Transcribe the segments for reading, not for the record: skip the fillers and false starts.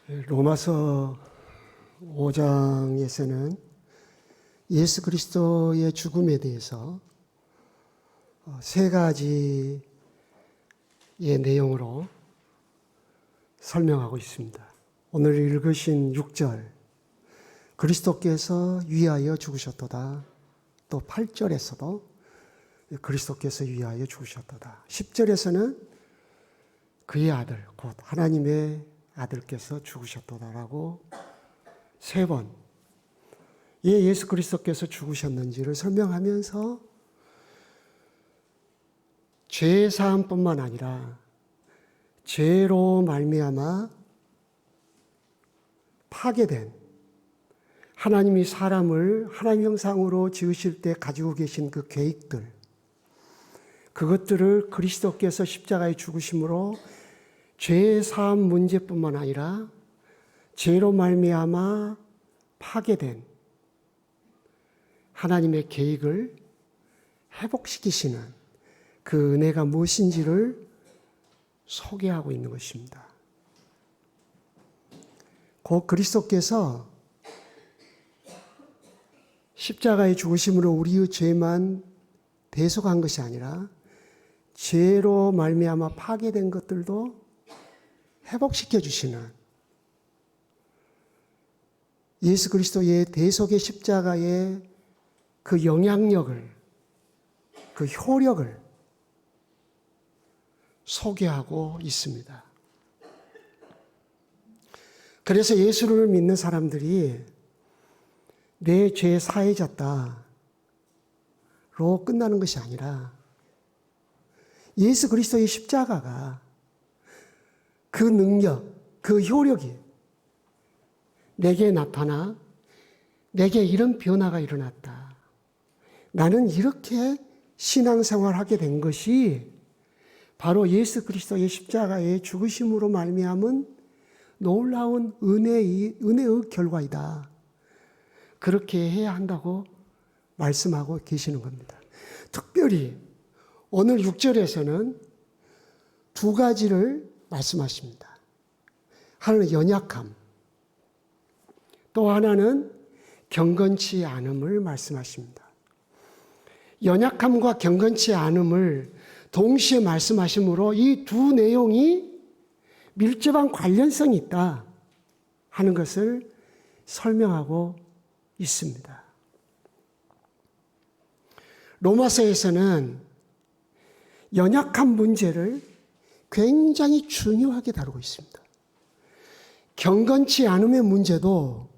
로마서 5장에서는 예수 그리스도의 죽음에 대해서 세 가지의 내용으로 설명하고 있습니다. 오늘 읽으신 6절, 그리스도께서 위하여 죽으셨도다. 또 8절에서도 그리스도께서 위하여 죽으셨도다. 10절에서는 그의 아들, 곧 하나님의 아들께서 죽으셨도다라고 세 번 예수 그리스도께서 죽으셨는지를 설명하면서 죄 사함뿐만 아니라 죄로 말미암아 파괴된 하나님이 사람을 하나님 형상으로 지으실 때 가지고 계신 그 계획들, 그것들을 그리스도께서 십자가에 죽으심으로 죄 사함 문제뿐만 아니라 죄로 말미암아 파괴된 하나님의 계획을 회복시키시는 그 은혜가 무엇인지를 소개하고 있는 것입니다. 곧 그리스도께서 십자가의 죽으심으로 우리의 죄만 대속한 것이 아니라 죄로 말미암아 파괴된 것들도 회복시켜 주시는 예수 그리스도의 대속의 십자가의 그 영향력을, 그 효력을 소개하고 있습니다. 그래서 예수를 믿는 사람들이 내 죄 사해졌다로 끝나는 것이 아니라 예수 그리스도의 십자가가 그 능력, 그 효력이 내게 나타나 내게 이런 변화가 일어났다. 나는 이렇게 신앙생활을 하게 된 것이 바로 예수 그리스도의 십자가의 죽으심으로 말미암은 놀라운 은혜의 결과이다. 그렇게 해야 한다고 말씀하고 계시는 겁니다. 특별히 오늘 6절에서는 두 가지를 말씀하십니다. 하나는 연약함, 또 하나는 경건치 않음을 말씀하십니다. 연약함과 경건치 않음을 동시에 말씀하시므로 이 두 내용이 밀접한 관련성이 있다 하는 것을 설명하고 있습니다. 로마서에서는 연약한 문제를 굉장히 중요하게 다루고 있습니다. 경건치 않음의 문제도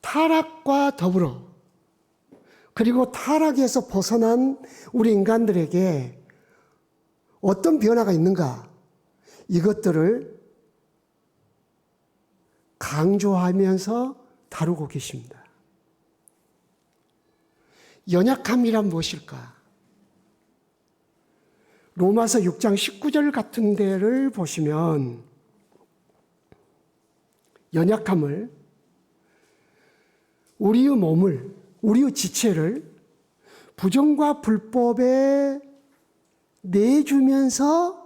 타락과 더불어 그리고 타락에서 벗어난 우리 인간들에게 어떤 변화가 있는가, 이것들을 강조하면서 다루고 계십니다. 연약함이란 무엇일까? 로마서 6장 19절 같은 데를 보시면 연약함을 우리의 몸을, 우리의 지체를 부정과 불법에 내주면서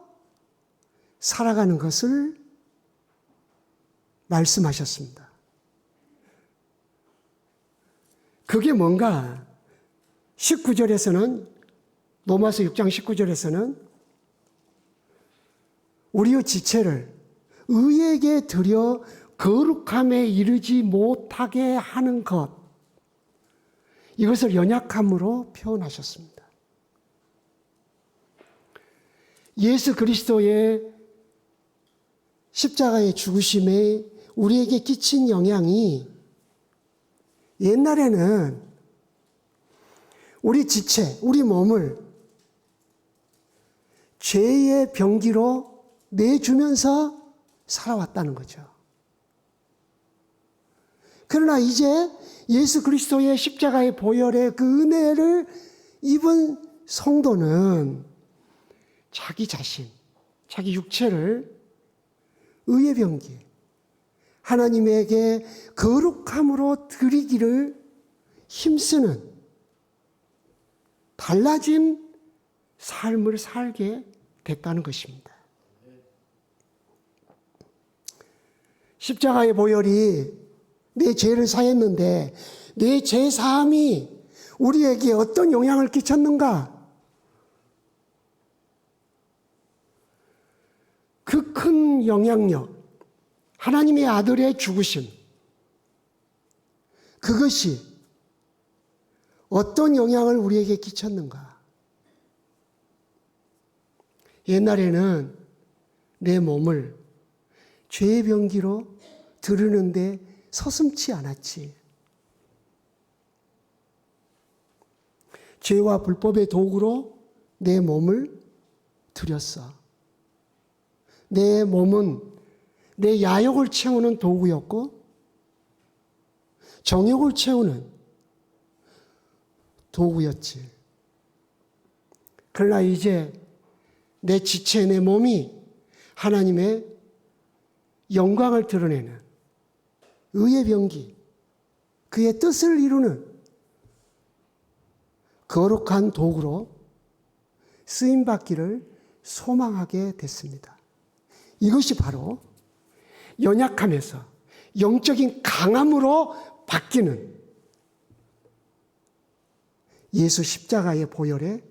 살아가는 것을 말씀하셨습니다. 그게 뭔가 19절에서는, 로마서 6장 19절에서는 우리의 지체를 의에게 드려 거룩함에 이르지 못하게 하는 것, 이것을 연약함으로 표현하셨습니다. 예수 그리스도의 십자가의 죽으심에 우리에게 끼친 영향이 옛날에는 우리 지체, 우리 몸을 죄의 병기로 내주면서 살아왔다는 거죠. 그러나 이제 예수 그리스도의 십자가의 보혈의 그 은혜를 입은 성도는 자기 자신, 자기 육체를 의의 병기, 하나님에게 거룩함으로 드리기를 힘쓰는 달라진 삶을 살게 됐다는 것입니다. 십자가의 보혈이 내 죄를 사했는데 내 죄 사함이 우리에게 어떤 영향을 끼쳤는가? 그 큰 영향력, 하나님의 아들의 죽으심, 그것이 어떤 영향을 우리에게 끼쳤는가? 옛날에는 내 몸을 죄의 병기로 들으는데 서슴지 않았지. 죄와 불법의 도구로 내 몸을 들였어. 내 몸은 내 야욕을 채우는 도구였고 정욕을 채우는 도구였지. 그러나 이제 내 지체, 내 몸이 하나님의 영광을 드러내는 의의 병기, 그의 뜻을 이루는 거룩한 도구로 쓰임받기를 소망하게 됐습니다. 이것이 바로 연약함에서 영적인 강함으로 바뀌는 예수 십자가의 보혈의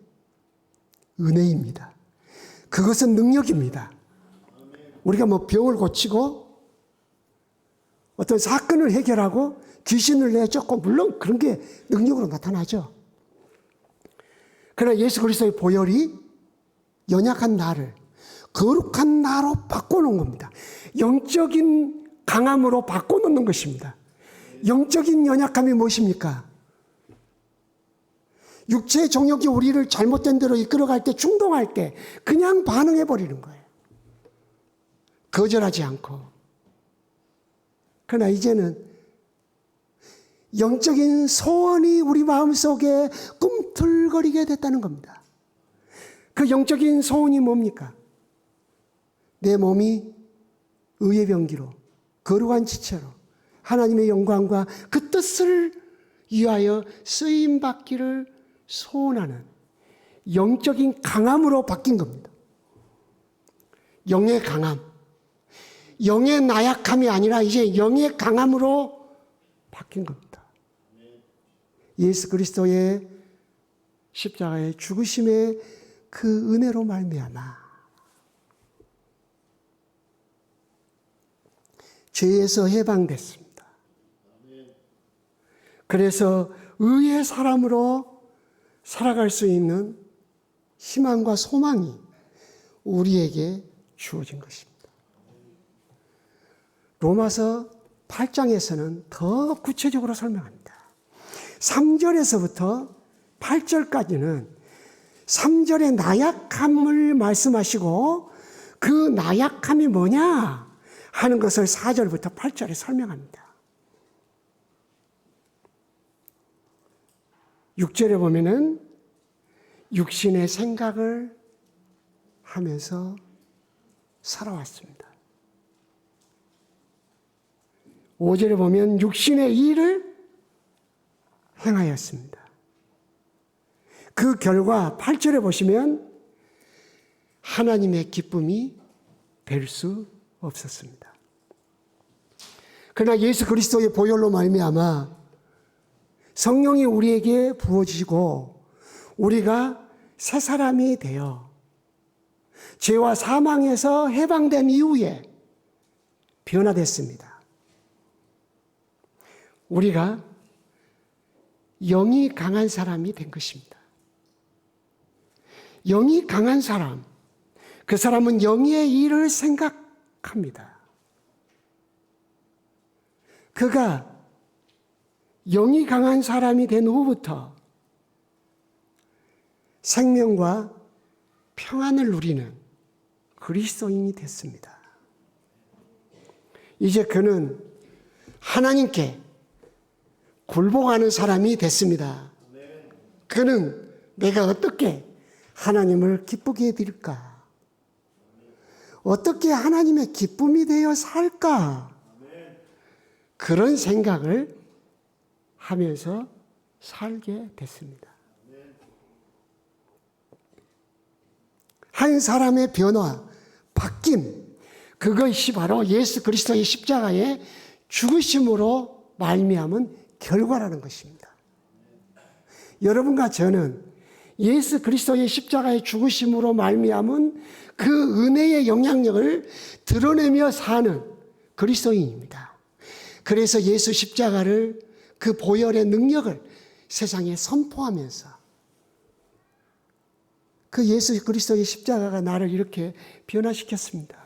은혜입니다. 그것은 능력입니다. 우리가 뭐 병을 고치고 어떤 사건을 해결하고 귀신을 내쫓고 물론 그런 게 능력으로 나타나죠. 그러나 예수 그리스도의 보혈이 연약한 나를 거룩한 나로 바꿔놓은 겁니다. 영적인 강함으로 바꿔놓는 것입니다. 영적인 연약함이 무엇입니까? 육체의 정욕이 우리를 잘못된 대로 이끌어갈 때, 충동할 때 그냥 반응해버리는 거예요. 거절하지 않고. 그러나 이제는 영적인 소원이 우리 마음속에 꿈틀거리게 됐다는 겁니다. 그 영적인 소원이 뭡니까? 내 몸이 의의 병기로 거룩한 지체로 하나님의 영광과 그 뜻을 위하여 쓰임받기를 소원하는 영적인 강함으로 바뀐 겁니다. 영의 강함, 영의 나약함이 아니라 이제 영의 강함으로 바뀐 겁니다. 예수 그리스도의 십자가의 죽으심의 그 은혜로 말미암아 죄에서 해방됐습니다. 그래서 의의 사람으로 살아갈 수 있는 희망과 소망이 우리에게 주어진 것입니다. 로마서 8장에서는 더 구체적으로 설명합니다. 3절에서부터 8절까지는 3절의 나약함을 말씀하시고 그 나약함이 뭐냐 하는 것을 4절부터 8절에 설명합니다. 6절에 보면은 육신의 생각을 하면서 살아왔습니다. 5절에 보면 육신의 일을 행하였습니다. 그 결과 8절에 보시면 하나님의 기쁨이 될 수 없었습니다. 그러나 예수 그리스도의 보혈로 말미암아 성령이 우리에게 부어지고 우리가 새 사람이 되어 죄와 사망에서 해방된 이후에 변화됐습니다. 우리가 영이 강한 사람이 된 것입니다. 영이 강한 사람, 그 사람은 영의 일을 생각합니다. 그가 영이 강한 사람이 된 후부터 생명과 평안을 누리는 그리스도인이 됐습니다. 이제 그는 하나님께 굴복하는 사람이 됐습니다. 그는 내가 어떻게 하나님을 기쁘게 해드릴까? 어떻게 하나님의 기쁨이 되어 살까? 그런 생각을 하면서 살게 됐습니다. 한 사람의 변화, 바뀜, 그것이 바로 예수 그리스도의 십자가의 죽으심으로 말미암은 결과라는 것입니다. 여러분과 저는 예수 그리스도의 십자가의 죽으심으로 말미암은 그 은혜의 영향력을 드러내며 사는 그리스도인입니다. 그래서 예수 십자가를, 그 보혈의 능력을 세상에 선포하면서 그 예수 그리스도의 십자가가 나를 이렇게 변화시켰습니다.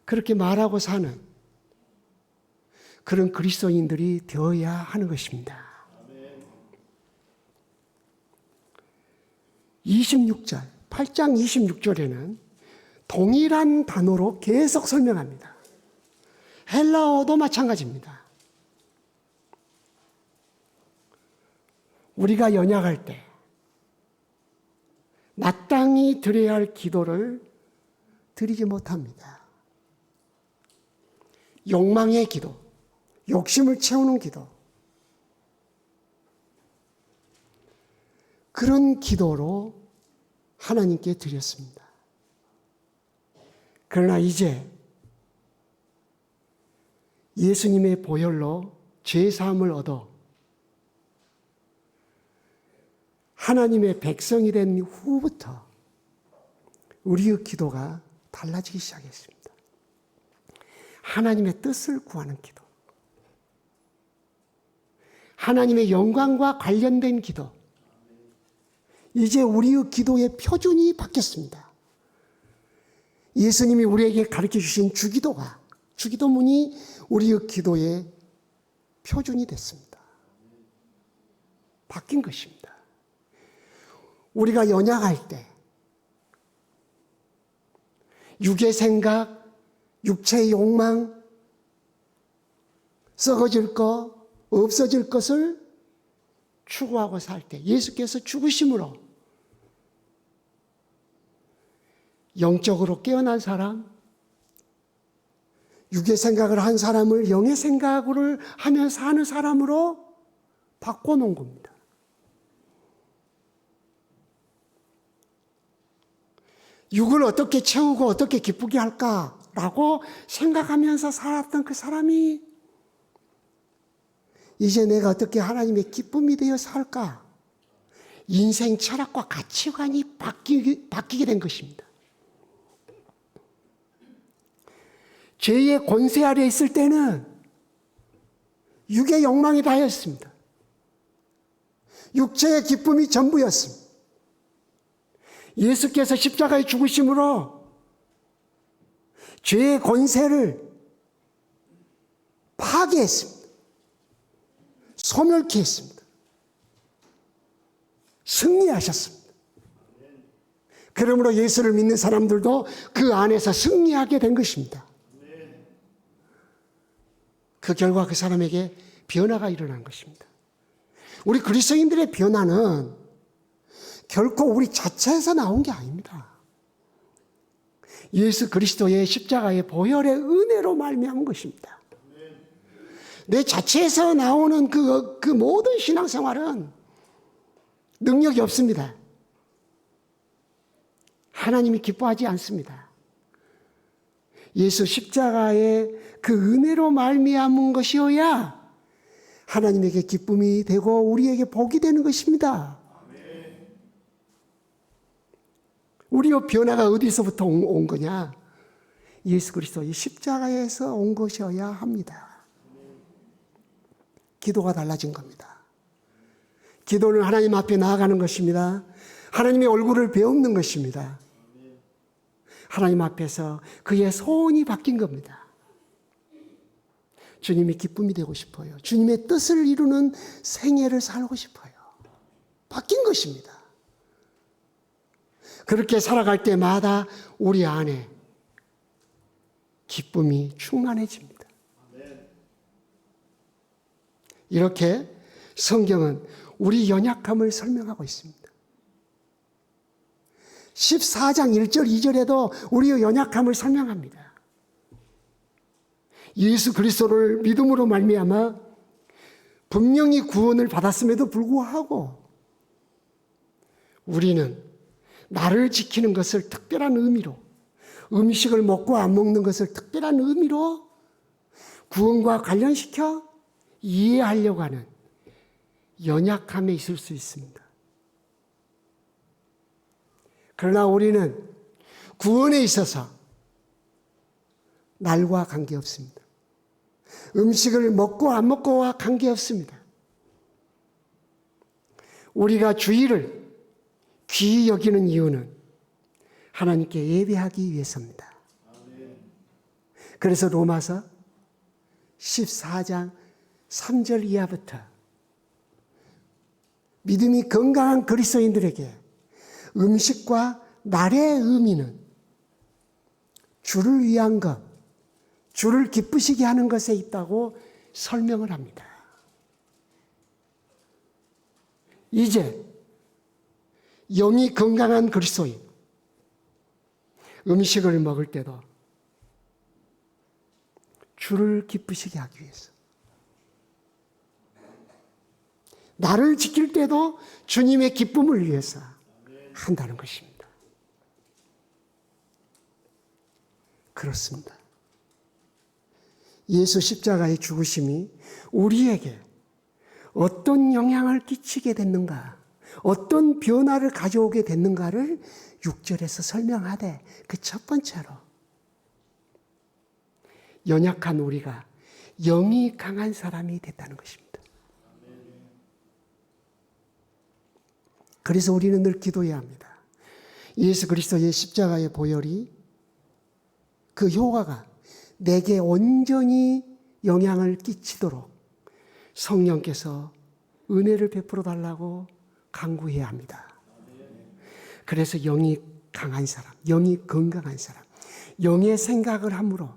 그렇게 말하고 사는 그런 그리스도인들이 되어야 하는 것입니다. 26절, 8장 26절에는 동일한 단어로 계속 설명합니다. 헬라어도 마찬가지입니다. 우리가 연약할 때 마땅히 드려야 할 기도를 드리지 못합니다. 욕망의 기도, 욕심을 채우는 기도, 그런 기도로 하나님께 드렸습니다. 그러나 이제 예수님의 보혈로 죄사함을 얻어 하나님의 백성이 된 후부터 우리의 기도가 달라지기 시작했습니다. 하나님의 뜻을 구하는 기도, 하나님의 영광과 관련된 기도, 이제 우리의 기도의 표준이 바뀌었습니다. 예수님이 우리에게 가르쳐 주신 주기도문이 우리의 기도의 표준이 됐습니다. 바뀐 것입니다. 우리가 연약할 때 육의 생각, 육체의 욕망, 썩어질 것, 없어질 것을 추구하고 살 때 예수께서 죽으심으로 영적으로 깨어난 사람, 육의 생각을 한 사람을 영의 생각을 하며 사는 사람으로 바꿔놓은 겁니다. 육을 어떻게 채우고 어떻게 기쁘게 할까라고 생각하면서 살았던 그 사람이 이제 내가 어떻게 하나님의 기쁨이 되어 살까? 인생 철학과 가치관이 바뀌게 된 것입니다. 죄의 권세 아래 있을 때는 육의 욕망이 다였습니다. 육체의 기쁨이 전부였습니다. 예수께서 십자가에 죽으심으로 죄의 권세를 파괴했습니다. 소멸케 했습니다. 승리하셨습니다. 그러므로 예수를 믿는 사람들도 그 안에서 승리하게 된 것입니다. 그 결과 그 사람에게 변화가 일어난 것입니다. 우리 그리스도인들의 변화는 결코 우리 자체에서 나온 게 아닙니다. 예수 그리스도의 십자가의 보혈의 은혜로 말미암은 것입니다. 내 자체에서 나오는 그 모든 신앙생활은 능력이 없습니다. 하나님이 기뻐하지 않습니다. 예수 십자가의 그 은혜로 말미암은 것이어야 하나님에게 기쁨이 되고 우리에게 복이 되는 것입니다. 우리의 변화가 어디서부터 온 거냐? 예수 그리스도의 십자가에서 온 것이어야 합니다. 기도가 달라진 겁니다. 기도는 하나님 앞에 나아가는 것입니다. 하나님의 얼굴을 배우는 것입니다. 하나님 앞에서 그의 소원이 바뀐 겁니다. 주님의 기쁨이 되고 싶어요. 주님의 뜻을 이루는 생애를 살고 싶어요. 바뀐 것입니다. 그렇게 살아갈 때마다 우리 안에 기쁨이 충만해집니다. 이렇게 성경은 우리 연약함을 설명하고 있습니다. 14장 1절 2절에도 우리의 연약함을 설명합니다. 예수 그리스도를 믿음으로 말미암아 분명히 구원을 받았음에도 불구하고 우리는 나를 지키는 것을 특별한 의미로, 음식을 먹고 안 먹는 것을 특별한 의미로 구원과 관련시켜 이해하려고 하는 연약함에 있을 수 있습니다. 그러나 우리는 구원에 있어서 날과 관계없습니다. 음식을 먹고 안 먹고와 관계없습니다. 우리가 주일을 귀히 여기는 이유는 하나님께 예배하기 위해서입니다. 그래서 로마서 14장 3절 이하부터 믿음이 건강한 그리스도인들에게 음식과 날의 의미는 주를 위한 것, 주를 기쁘시게 하는 것에 있다고 설명을 합니다. 이제 영이 건강한 그리스도인, 음식을 먹을 때도 주를 기쁘시게 하기 위해서, 나를 지킬 때도 주님의 기쁨을 위해서 한다는 것입니다. 그렇습니다. 예수 십자가의 죽으심이 우리에게 어떤 영향을 끼치게 됐는가, 어떤 변화를 가져오게 됐는가를 6절에서 설명하되, 그 첫 번째로 연약한 우리가 영이 강한 사람이 됐다는 것입니다. 그래서 우리는 늘 기도해야 합니다. 예수 그리스도의 십자가의 보혈이, 그 효과가 내게 온전히 영향을 끼치도록 성령께서 은혜를 베풀어 달라고 간구해야 합니다. 그래서 영이 강한 사람, 영이 건강한 사람, 영의 생각을 함으로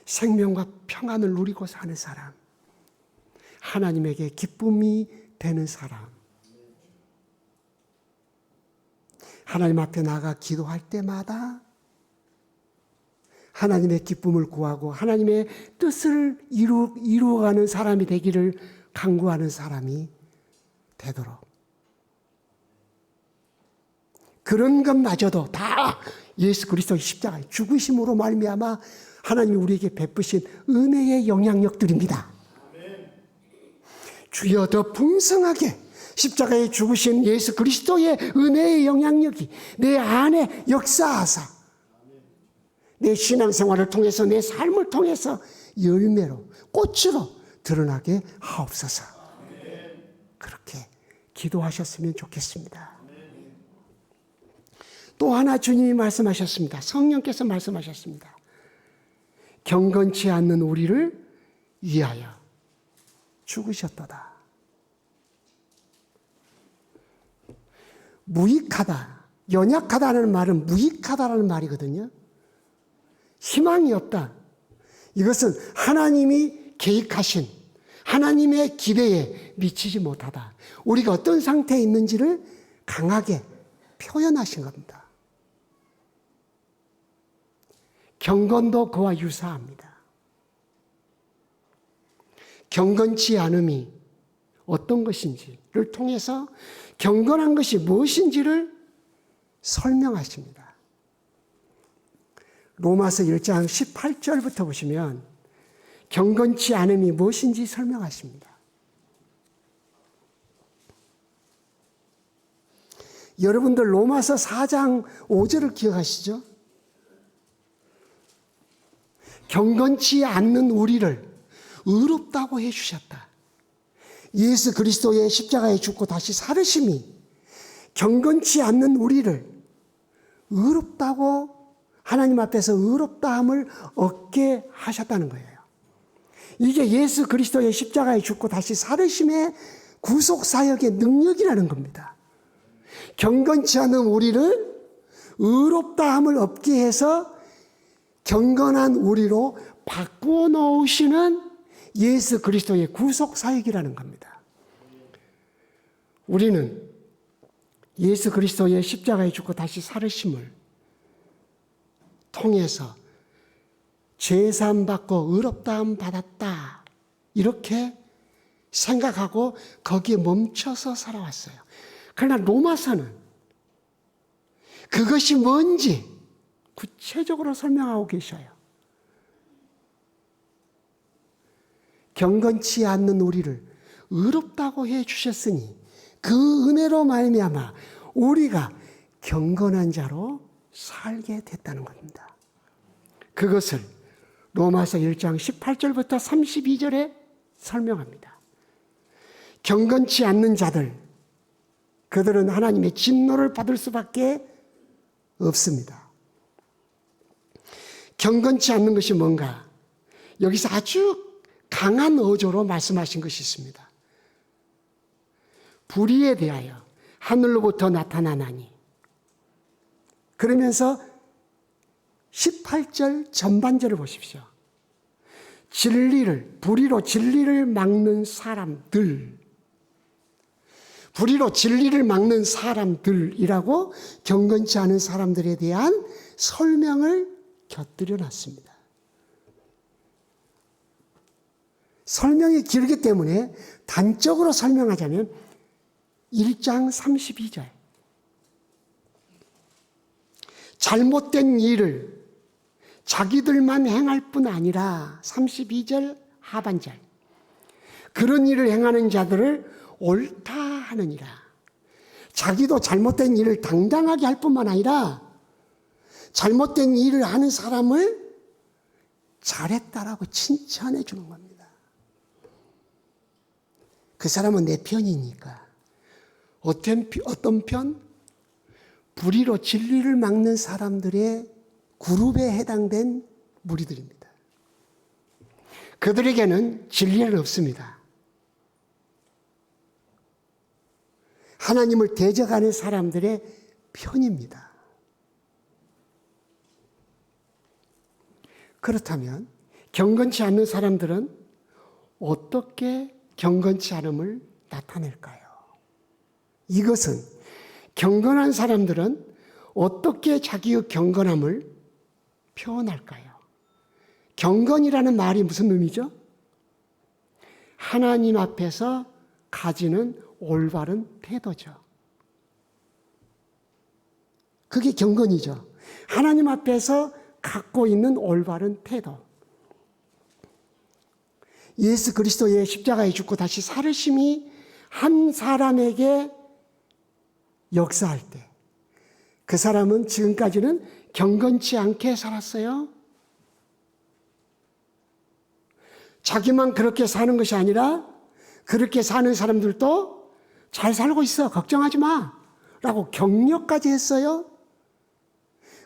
생명과 평안을 누리고 사는 사람, 하나님에게 기쁨이 되는 사람, 하나님 앞에 나가 기도할 때마다 하나님의 기쁨을 구하고 하나님의 뜻을 이루어가는 사람이 되기를 간구하는 사람이 되도록, 그런 것마저도 다 예수 그리스도의 십자가의 죽으심으로 말미암아 하나님이 우리에게 베푸신 은혜의 영향력들입니다. 주여, 더 풍성하게 십자가에 죽으신 예수 그리스도의 은혜의 영향력이 내 안에 역사하사 내 신앙생활을 통해서, 내 삶을 통해서 열매로, 꽃으로 드러나게 하옵소서. 그렇게 기도하셨으면 좋겠습니다. 또 하나 주님이 말씀하셨습니다. 성령께서 말씀하셨습니다. 경건치 않는 우리를 위하여 죽으셨도다. 무익하다, 연약하다는 말은 무익하다라는 말이거든요. 희망이 없다. 이것은 하나님이 계획하신 하나님의 기대에 미치지 못하다. 우리가 어떤 상태에 있는지를 강하게 표현하신 겁니다. 경건도 그와 유사합니다. 경건치 않음이 어떤 것인지를 통해서 경건한 것이 무엇인지를 설명하십니다. 로마서 1장 18절부터 보시면 경건치 않음이 무엇인지 설명하십니다. 여러분들 로마서 4장 5절을 기억하시죠? 경건치 않는 우리를 의롭다고 해주셨다. 예수 그리스도의 십자가에 죽고 다시 살으심이 경건치 않는 우리를 의롭다고, 하나님 앞에서 의롭다함을 얻게 하셨다는 거예요. 이게 예수 그리스도의 십자가에 죽고 다시 살으심의 구속사역의 능력이라는 겁니다. 경건치 않은 우리를 의롭다함을 얻게 해서 경건한 우리로 바꾸어 놓으시는 예수 그리스도의 구속사역이라는 겁니다. 우리는 예수 그리스도의 십자가에 죽고 다시 살으심을 통해서 죄사함 받고 의롭다함 받았다, 이렇게 생각하고 거기에 멈춰서 살아왔어요. 그러나 로마서는 그것이 뭔지 구체적으로 설명하고 계셔요. 경건치 않는 우리를 의롭다고 해 주셨으니 그 은혜로 말미암아 우리가 경건한 자로 살게 됐다는 겁니다. 그것을 로마서 1장 18절부터 32절에 설명합니다. 경건치 않는 자들, 그들은 하나님의 진노를 받을 수밖에 없습니다. 경건치 않는 것이 뭔가? 여기서 아주 강한 어조로 말씀하신 것이 있습니다. 불의에 대하여 하늘로부터 나타나나니. 그러면서 18절 전반절을 보십시오. 불의로 진리를 막는 사람들. 불의로 진리를 막는 사람들이라고 경건치 않은 사람들에 대한 설명을 곁들여 놨습니다. 설명이 길기 때문에 단적으로 설명하자면 1장 32절. 잘못된 일을 자기들만 행할 뿐 아니라 32절 하반절. 그런 일을 행하는 자들을 옳다 하느니라. 자기도 잘못된 일을 당당하게 할 뿐만 아니라 잘못된 일을 하는 사람을 잘했다라고 칭찬해 주는 겁니다. 그 사람은 내 편이니까. 어떤 편? 불의로 진리를 막는 사람들의 그룹에 해당된 무리들입니다. 그들에게는 진리는 없습니다. 하나님을 대적하는 사람들의 편입니다. 그렇다면 경건치 않는 사람들은 어떻게 경건치 않음을 나타낼까요? 이것은 경건한 사람들은 어떻게 자기의 경건함을 표현할까요? 경건이라는 말이 무슨 의미죠? 하나님 앞에서 가지는 올바른 태도죠. 그게 경건이죠. 하나님 앞에서 갖고 있는 올바른 태도. 예수 그리스도의 십자가에 죽고 다시 살으심이 한 사람에게 역사할 때 그 사람은 지금까지는 경건치 않게 살았어요. 자기만 그렇게 사는 것이 아니라 그렇게 사는 사람들도 잘 살고 있어. 걱정하지 마. 라고 격려까지 했어요.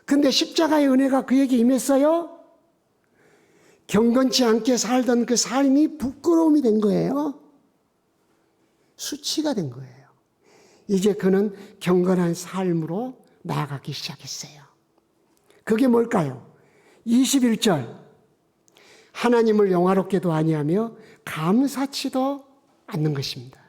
근데 십자가의 은혜가 그에게 임했어요. 경건치 않게 살던 그 삶이 부끄러움이 된 거예요. 수치가 된 거예요. 이제 그는 경건한 삶으로 나아가기 시작했어요. 그게 뭘까요? 21절. 하나님을 영화롭게도 아니하며 감사치도 않는 것입니다.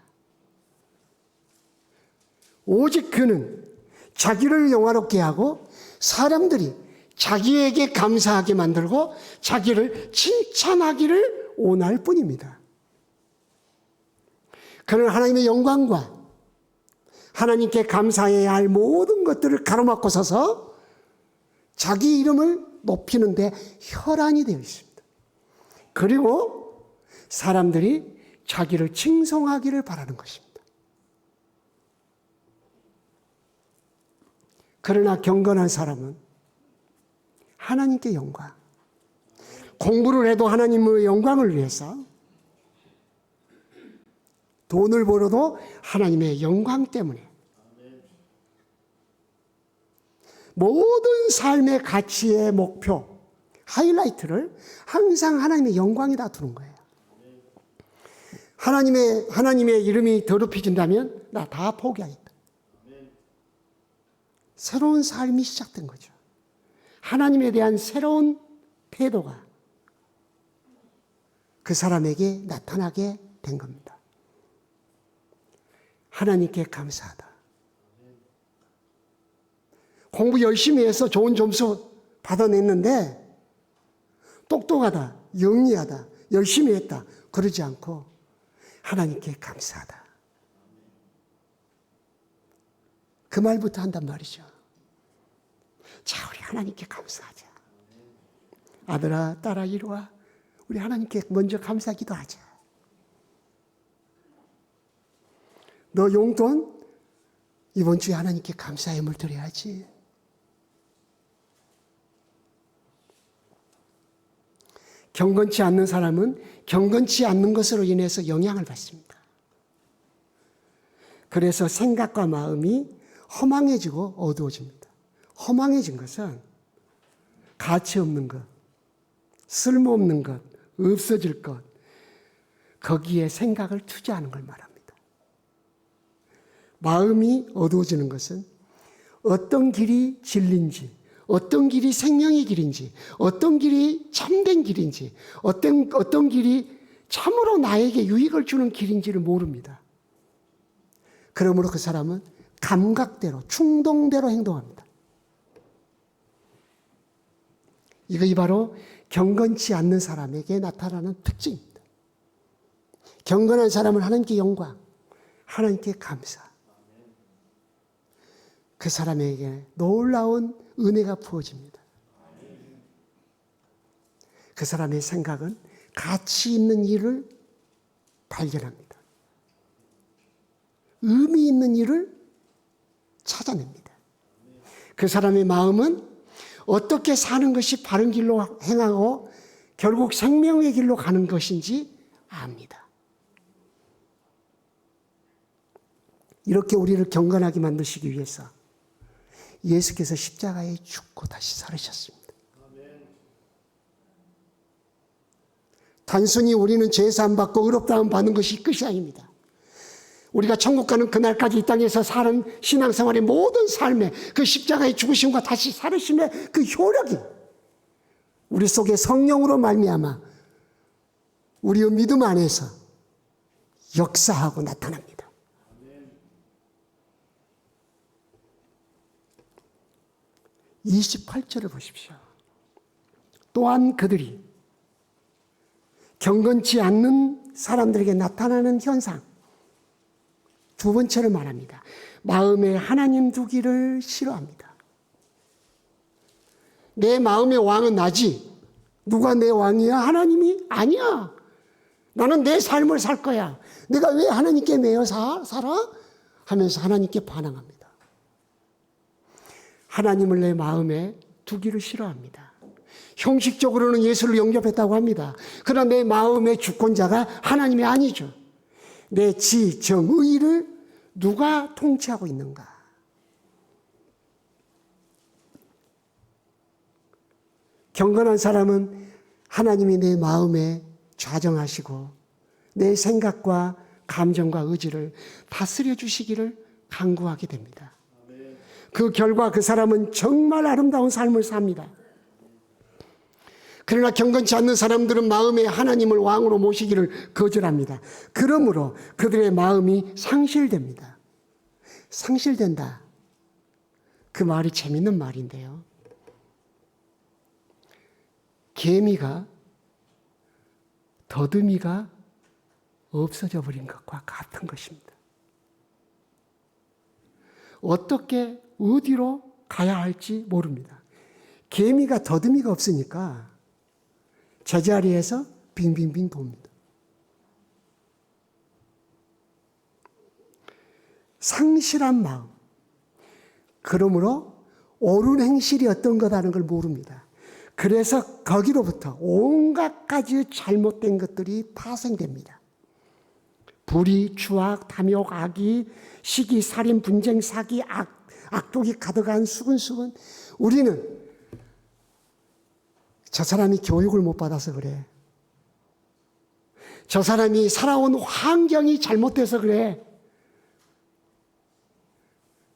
오직 그는 자기를 영화롭게 하고 사람들이 자기에게 감사하게 만들고 자기를 칭찬하기를 원할 뿐입니다. 그는 하나님의 영광과 하나님께 감사해야 할 모든 것들을 가로막고 서서 자기 이름을 높이는 데 혈안이 되어 있습니다. 그리고 사람들이 자기를 칭송하기를 바라는 것입니다. 그러나 경건한 사람은 하나님께 영광, 공부를 해도 하나님의 영광을 위해서, 돈을 벌어도 하나님의 영광 때문에, 모든 삶의 가치의 목표, 하이라이트를 항상 하나님의 영광에다 두는 거예요. 하나님의 이름이 더럽혀진다면 나 다 포기하겠다. 새로운 삶이 시작된 거죠. 하나님에 대한 새로운 태도가 그 사람에게 나타나게 된 겁니다. 하나님께 감사하다. 공부 열심히 해서 좋은 점수 받아냈는데 똑똑하다, 영리하다, 열심히 했다 그러지 않고 하나님께 감사하다. 그 말부터 한단 말이죠. 자, 우리 하나님께 감사하자. 아들아, 딸아, 이리 와. 우리 하나님께 먼저 감사 기도하자. 너 용돈 이번 주에 하나님께 감사의 예물 드려야지. 경건치 않는 사람은 경건치 않는 것으로 인해서 영향을 받습니다. 그래서 생각과 마음이 허망해지고 어두워집니다. 허망해진 것은 가치 없는 것, 쓸모없는 것, 없어질 것, 거기에 생각을 투자하는 걸 말합니다. 마음이 어두워지는 것은 어떤 길이 진리인지, 어떤 길이 생명의 길인지, 어떤 길이 참된 길인지, 어떤 길이 참으로 나에게 유익을 주는 길인지를 모릅니다. 그러므로 그 사람은 감각대로, 충동대로 행동합니다. 이것이 바로 경건치 않는 사람에게 나타나는 특징입니다. 경건한 사람은 하나님께 영광, 하나님께 감사. 그 사람에게 놀라운 은혜가 부어집니다. 그 사람의 생각은 가치 있는 일을 발견합니다. 의미 있는 일을 찾아냅니다. 그 사람의 마음은 어떻게 사는 것이 바른 길로 행하고 결국 생명의 길로 가는 것인지 압니다. 이렇게 우리를 경건하게 만드시기 위해서 예수께서 십자가에 죽고 다시 살으셨습니다. 단순히 우리는 제사함 받고 의롭다함 받는 것이 끝이 아닙니다. 우리가 천국 가는 그날까지 이 땅에서 사는 신앙생활의 모든 삶에 그 십자가의 죽으심과 다시 살으심의 그 효력이 우리 속에 성령으로 말미암아 우리의 믿음 안에서 역사하고 나타납니다. 28절을 보십시오. 또한 그들이 경건치 않는 사람들에게 나타나는 현상, 두 번째를 말합니다. 마음에 하나님 두기를 싫어합니다. 내 마음의 왕은 나지. 누가 내 왕이야? 하나님이? 아니야. 나는 내 삶을 살 거야. 내가 왜 하나님께 매여 살아? 하면서 하나님께 반항합니다. 하나님을 내 마음에 두기를 싫어합니다. 형식적으로는 예수를 영접했다고 합니다. 그러나 내 마음의 주권자가 하나님이 아니죠. 내 지, 정, 의를 누가 통치하고 있는가? 경건한 사람은 하나님이 내 마음에 좌정하시고 내 생각과 감정과 의지를 다스려 주시기를 간구하게 됩니다. 그 결과 그 사람은 정말 아름다운 삶을 삽니다. 그러나 경건치 않는 사람들은 마음에 하나님을 왕으로 모시기를 거절합니다. 그러므로 그들의 마음이 상실됩니다. 상실된다. 그 말이 재밌는 말인데요. 개미가 더듬이가 없어져 버린 것과 같은 것입니다. 어떻게 어디로 가야 할지 모릅니다. 개미가 더듬이가 없으니까 제자리에서 빙빙빙 돕니다. 상실한 마음. 그러므로 옳은 행실이 어떤 거다는 걸 모릅니다. 그래서 거기로부터 온갖 가지 잘못된 것들이 파생됩니다. 불의, 추악, 탐욕, 악의, 시기, 살인, 분쟁, 사기, 악독이 가득한 수근수근. 우리는 저 사람이 교육을 못 받아서 그래. 저 사람이 살아온 환경이 잘못돼서 그래.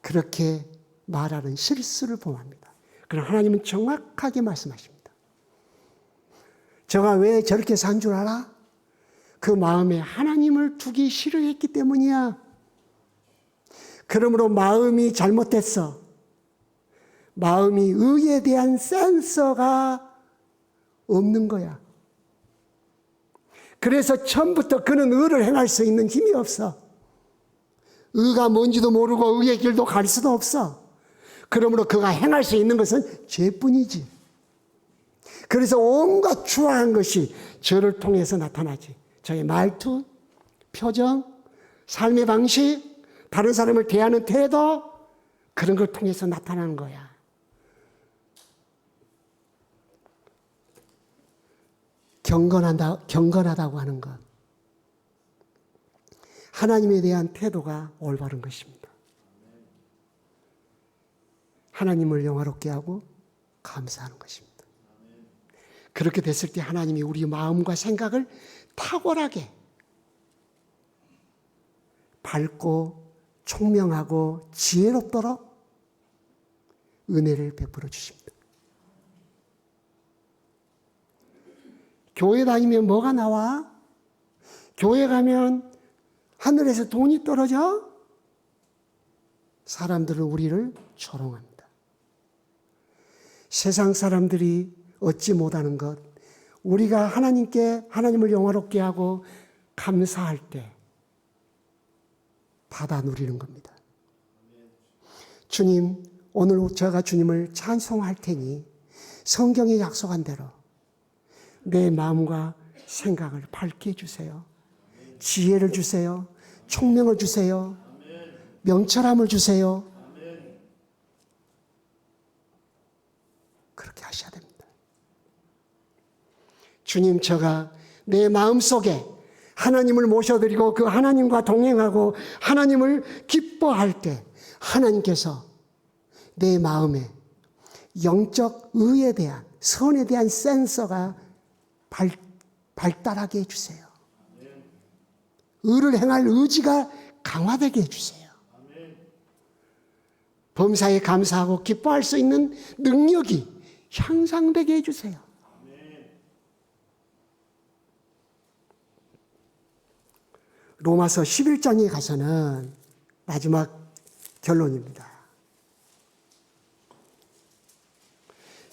그렇게 말하는 실수를 범합니다. 그러나 하나님은 정확하게 말씀하십니다. 저가 왜 저렇게 산 줄 알아? 그 마음에 하나님을 두기 싫어했기 때문이야. 그러므로 마음이 잘못됐어. 마음이 의에 대한 센서가 없는 거야. 그래서 처음부터 그는 의를 행할 수 있는 힘이 없어. 의가 뭔지도 모르고 의의 길도 갈 수도 없어. 그러므로 그가 행할 수 있는 것은 죄뿐이지. 그래서 온갖 추악한 것이 저를 통해서 나타나지. 저의 말투, 표정, 삶의 방식, 다른 사람을 대하는 태도, 그런 걸 통해서 나타나는 거야. 경건하다고 하는 것. 하나님에 대한 태도가 올바른 것입니다. 하나님을 영화롭게 하고 감사하는 것입니다. 그렇게 됐을 때 하나님이 우리 마음과 생각을 탁월하게 밝고 총명하고 지혜롭도록 은혜를 베풀어 주십니다. 교회 다니면 뭐가 나와? 교회 가면 하늘에서 돈이 떨어져? 사람들은 우리를 조롱합니다. 세상 사람들이 얻지 못하는 것, 우리가 하나님을 영화롭게 하고 감사할 때 받아 누리는 겁니다. 주님, 오늘 제가 주님을 찬송할 테니 성경에 약속한 대로 내 마음과 생각을 밝게 해주세요. 지혜를 주세요. 총명을 주세요. 명철함을 주세요. 그렇게 하셔야 됩니다. 주님, 제가 내 마음속에 하나님을 모셔드리고 그 하나님과 동행하고 하나님을 기뻐할 때 하나님께서 내 마음에 영적 의에 대한, 선에 대한 센서가 발달하게 해주세요. 의를 행할 의지가 강화되게 해주세요. 범사에 감사하고 기뻐할 수 있는 능력이 향상되게 해주세요. 로마서 11장에 가서는 마지막 결론입니다.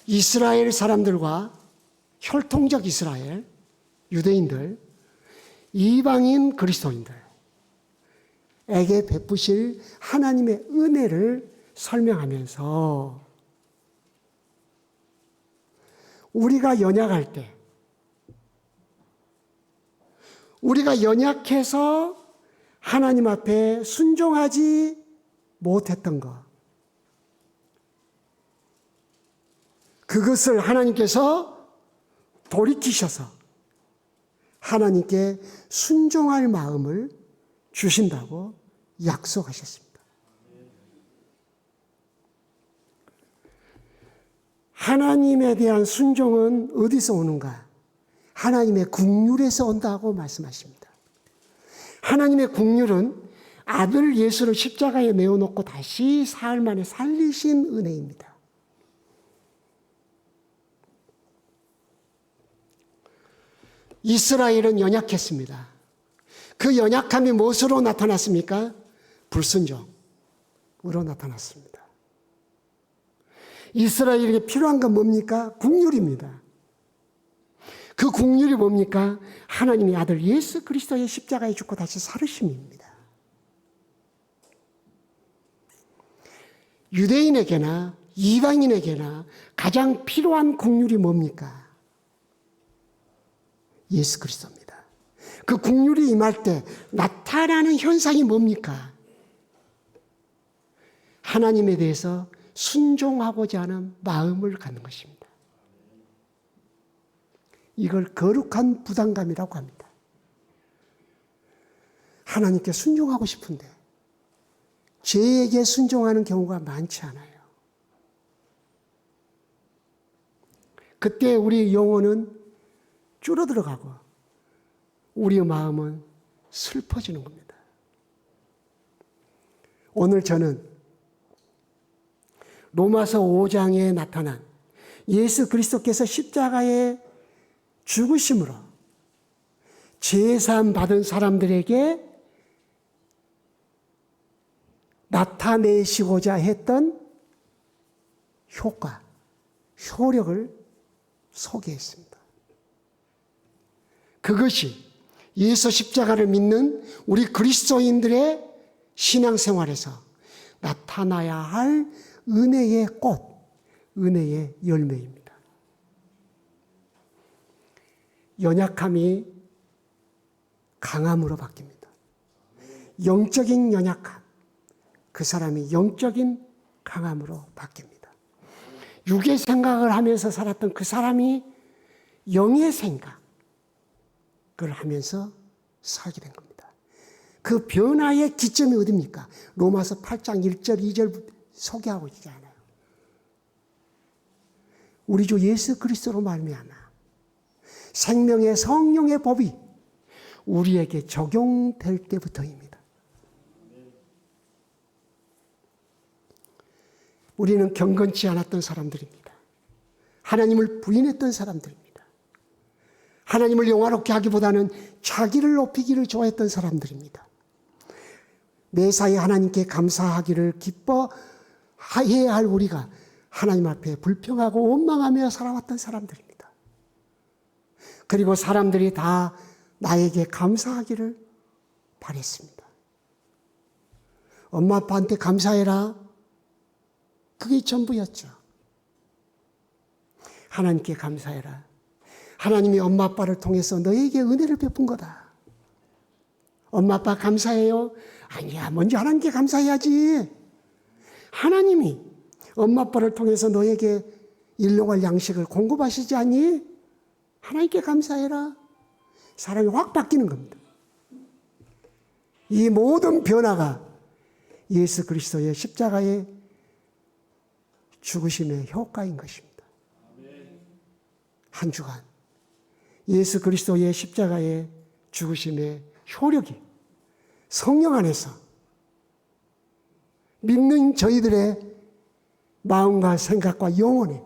이스라엘 사람들과 혈통적 이스라엘, 유대인들, 이방인 그리스도인들에게 베푸실 하나님의 은혜를 설명하면서 우리가 연약할 때, 우리가 연약해서 하나님 앞에 순종하지 못했던 것, 그것을 하나님께서 돌이키셔서 하나님께 순종할 마음을 주신다고 약속하셨습니다. 하나님에 대한 순종은 어디서 오는가? 하나님의 긍휼에서 온다고 말씀하십니다. 하나님의 긍휼은 아들 예수를 십자가에 내어놓고 다시 사흘 만에 살리신 은혜입니다. 이스라엘은 연약했습니다. 그 연약함이 무엇으로 나타났습니까? 불순종으로 나타났습니다. 이스라엘에게 필요한 건 뭡니까? 긍휼입니다. 그 긍휼이 뭡니까? 하나님의 아들 예수 그리스도의 십자가에 죽고 다시 살으심입니다. 유대인에게나 이방인에게나 가장 필요한 긍휼이 뭡니까? 예수 그리스도입니다. 그 긍휼이 임할 때 나타나는 현상이 뭡니까? 하나님에 대해서 순종하고자 하는 마음을 갖는 것입니다. 이걸 거룩한 부담감이라고 합니다. 하나님께 순종하고 싶은데 죄에게 순종하는 경우가 많지 않아요. 그때 우리 영혼은 줄어들어가고 우리의 마음은 슬퍼지는 겁니다. 오늘 저는 로마서 5장에 나타난 예수 그리스도께서 십자가에 죽으심으로 죄사함 받은 사람들에게 나타내시고자 했던 효력을 소개했습니다. 그것이 예수 십자가를 믿는 우리 그리스도인들의 신앙생활에서 나타나야 할 은혜의 꽃, 은혜의 열매입니다. 연약함이 강함으로 바뀝니다. 영적인 연약함, 그 사람이 영적인 강함으로 바뀝니다. 육의 생각을 하면서 살았던 그 사람이 영의 생각을 하면서 살게 된 겁니다. 그 변화의 기점이 어디입니까? 로마서 8장 1절, 2절 소개하고 있지 않아요. 우리 주 예수 그리스도로 말미암아 생명의 성령의 법이 우리에게 적용될 때부터입니다. 우리는 경건치 않았던 사람들입니다. 하나님을 부인했던 사람들입니다. 하나님을 영화롭게 하기보다는 자기를 높이기를 좋아했던 사람들입니다. 매사에 하나님께 감사하기를 기뻐해야 할 우리가 하나님 앞에 불평하고 원망하며 살아왔던 사람들입니다. 그리고 사람들이 다 나에게 감사하기를 바랬습니다. 엄마 아빠한테 감사해라. 그게 전부였죠. 하나님께 감사해라. 하나님이 엄마 아빠를 통해서 너에게 은혜를 베푼 거다. 엄마 아빠 감사해요? 아니야, 먼저 하나님께 감사해야지. 하나님이 엄마 아빠를 통해서 너에게 일용할 양식을 공급하시지 않니? 하나님께 감사해라. 사람이 확 바뀌는 겁니다. 이 모든 변화가 예수 그리스도의 십자가의 죽으심의 효과인 것입니다. 한 주간 예수 그리스도의 십자가의 죽으심의 효력이 성령 안에서 믿는 저희들의 마음과 생각과 영혼에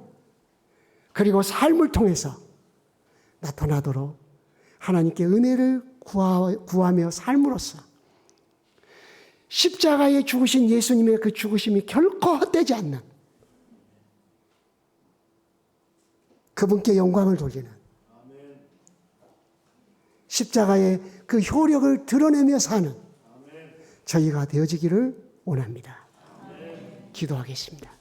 그리고 삶을 통해서 나타나도록 하나님께 은혜를 구하며 삶으로써 십자가에 죽으신 예수님의 그 죽으심이 결코 헛되지 않는 그분께 영광을 돌리는 십자가의 그 효력을 드러내며 사는 저희가 되어지기를 원합니다. 기도하겠습니다.